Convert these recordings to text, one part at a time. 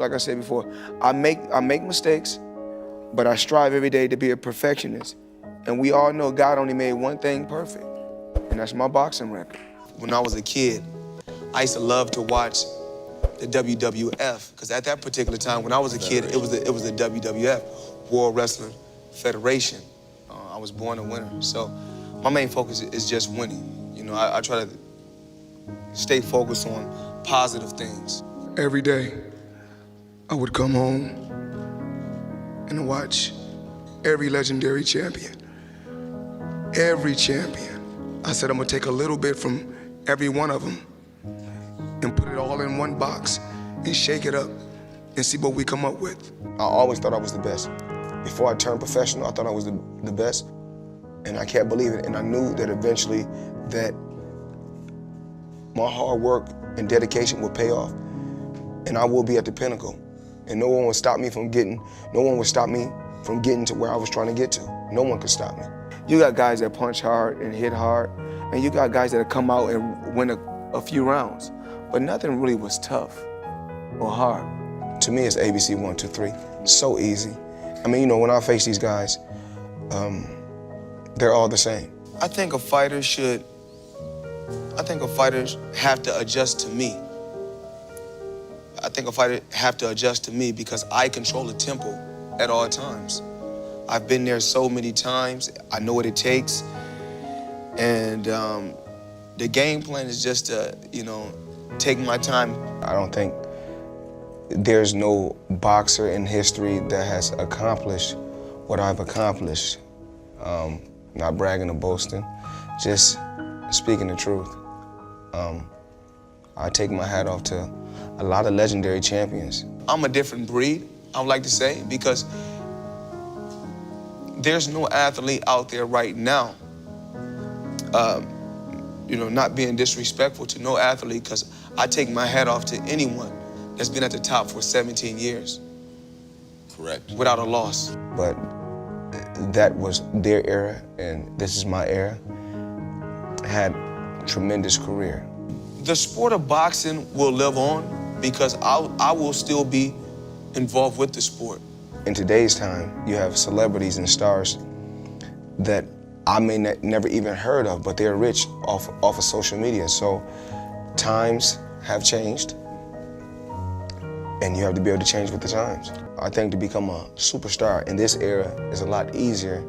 like I said before, I make mistakes, but I strive every day to be a perfectionist. And we all know God only made one thing perfect, and that's my boxing record. When I was a kid, I used to love to watch the WWF, because at that particular time, when I was a kid, it was the WWF, World Wrestling Federation. I was born a winner, so my main focus is just winning. You know, I try to stay focused on positive things. Every day, I would come home and watch every legendary champion. Every champion. I said I'm gonna take a little bit from every one of them and put it all in one box and shake it up and see what we come up with. I always thought I was the best. Before I turned professional, I thought I was the best, and I can't believe it. And I knew that eventually that my hard work and dedication would pay off, and I will be at the pinnacle. And no one would stop me from getting to where I was trying to get to. No one could stop me. You got guys that punch hard and hit hard, and you got guys that come out and win a few rounds, but nothing really was tough or hard. To me, it's ABC 1, 2, 3. It's so easy. I mean, you know, when I face these guys, they're all the same. I think a fighter have to adjust to me. I think a fighter have to adjust to me because I control the tempo at all times. I've been there so many times. I know what it takes. And the game plan is just to, you know, take my time. I don't think there's no boxer in history that has accomplished what I've accomplished. Not bragging or boasting, just speaking the truth. I take my hat off to a lot of legendary champions. I'm a different breed, I would like to say, because there's no athlete out there right now, you know, not being disrespectful to no athlete, because I take my hat off to anyone that's been at the top for 17 years. Correct. Without a loss. But that was their era, and this is my era. I had a tremendous career. The sport of boxing will live on because I will still be involved with the sport. In today's time, you have celebrities and stars that I may never even heard of, but they're rich off of social media. So times have changed, and you have to be able to change with the times. I think to become a superstar in this era is a lot easier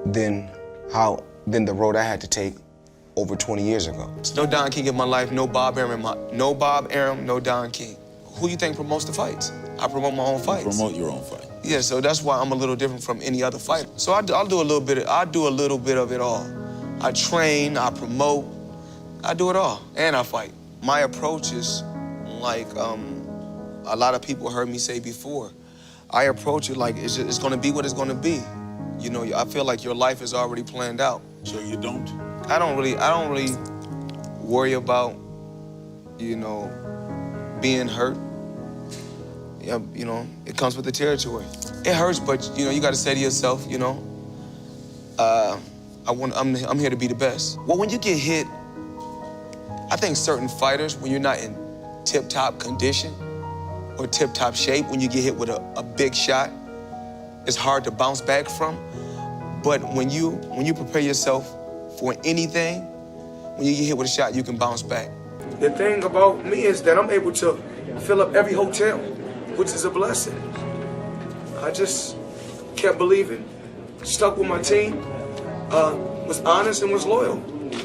than the road I had to take over 20 years ago. There's no Don King in my life, no Bob Arum, no Don King. Who you think promotes the fights? I promote my own fights. You promote your own fight. Yeah, so that's why I'm a little different from any other fighter. So I do a little bit of it all. I train, I promote, I do it all, and I fight. My approach is like a lot of people heard me say before. I approach it like it's gonna be what it's gonna be. You know, I feel like your life is already planned out. So you don't? I don't really worry about, you know, being hurt. Yeah, you know, it comes with the territory. It hurts, but you know, you got to say to yourself, you know, I'm here to be the best. Well, when you get hit, I think certain fighters, when you're not in tip-top condition or tip-top shape, when you get hit with a big shot, it's hard to bounce back from. But when you prepare yourself for anything, when you get hit with a shot, you can bounce back. The thing about me is that I'm able to fill up every hotel, which is a blessing. I just kept believing, stuck with my team, was honest and was loyal,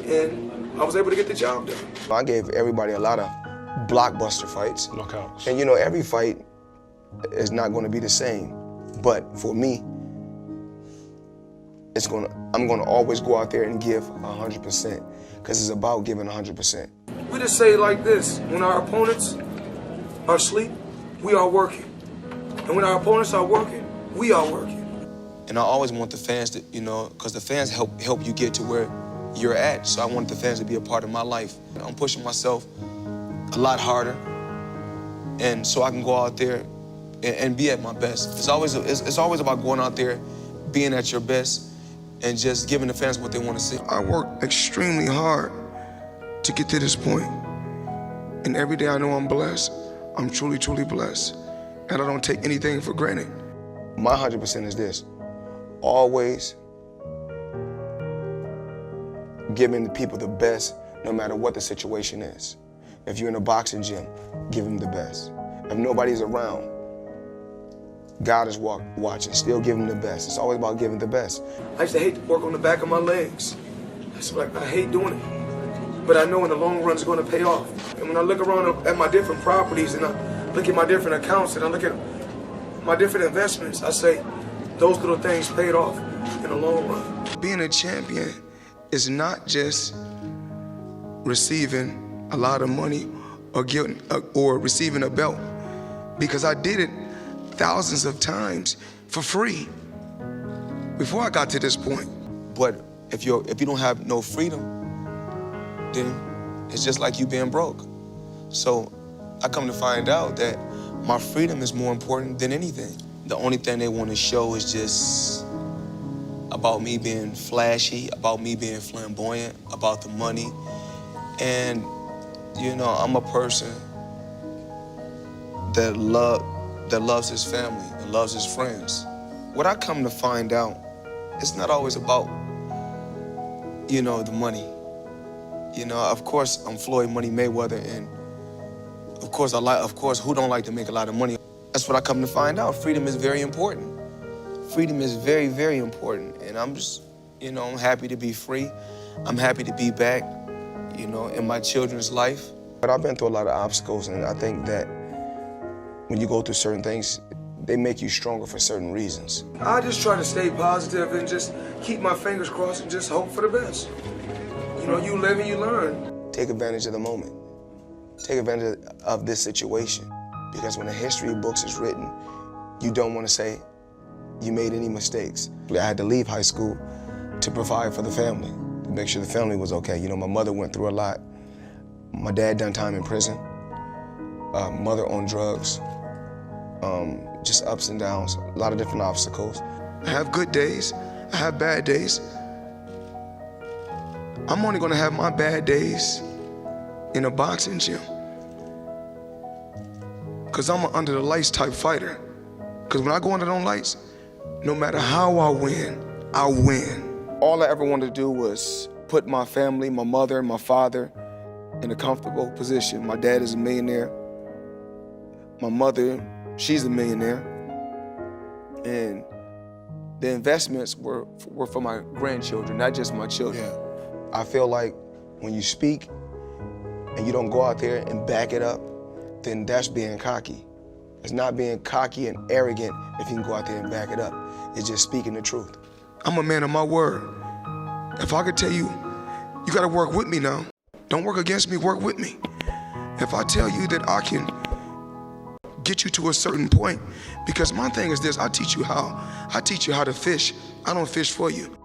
and I was able to get the job done. I gave everybody a lot of blockbuster fights. Knockouts. And you know, every fight is not going to be the same, but for me, I'm gonna always go out there and give 100%, because it's about giving 100%. We just say it like this: when our opponents are asleep, we are working. And when our opponents are working, we are working. And I always want the fans to, you know, because the fans help you get to where you're at. So I want the fans to be a part of my life. I'm pushing myself a lot harder, and so I can go out there and be at my best. It's always about going out there, being at your best, and just giving the fans what they want to see. I worked extremely hard to get to this point. And every day I know I'm blessed. I'm truly, truly blessed, and I don't take anything for granted. My 100% is this: always giving the people the best, no matter what the situation is. If you're in a boxing gym, give them the best. If nobody's around, God is watching, still give them the best. It's always about giving the best. I used to hate to work on the back of my legs. I hate doing it. But I know in the long run it's going to pay off. And when I look around at my different properties and I look at my different accounts and I look at my different investments, I say those little things paid off in the long run. Being a champion is not just receiving a lot of money or receiving a belt, because I did it thousands of times for free before I got to this point. But if you don't have no freedom, then it's just like you being broke. So I come to find out that my freedom is more important than anything. The only thing they want to show is just about me being flashy, about me being flamboyant, about the money. And, you know, I'm a person that loves his family and loves his friends. What I come to find out, it's not always about, you know, the money. You know, of course, I'm Floyd Money Mayweather, and of course, who don't like to make a lot of money? That's what I come to find out. Freedom is very important. Freedom is very, very important. And I'm just, you know, I'm happy to be free. I'm happy to be back, you know, in my children's life. But I've been through a lot of obstacles, and I think that when you go through certain things, they make you stronger for certain reasons. I just try to stay positive and just keep my fingers crossed and just hope for the best. You know, you live and you learn. Take advantage of the moment. Take advantage of this situation. Because when the history books is written, you don't want to say you made any mistakes. I had to leave high school to provide for the family, to make sure the family was okay. You know, my mother went through a lot. My dad done time in prison. Mother on drugs. Just ups and downs, a lot of different obstacles. I have good days, I have bad days. I'm only gonna have my bad days in a boxing gym. Cause I'm an under the lights type fighter. Cause when I go under those lights, no matter how I win, I win. All I ever wanted to do was put my family, my mother, my father in a comfortable position. My dad is a millionaire. My mother, she's a millionaire, and the investments were for my grandchildren, not just my children. Yeah. I feel like when you speak and you don't go out there and back it up, then that's being cocky. It's not being cocky and arrogant if you can go out there and back it up. It's just speaking the truth. I'm a man of my word. If I could tell you, you gotta work with me now. Don't work against me, work with me. If I tell you that I can get you to a certain point, because my thing is this: I teach you how to fish. I don't fish for you.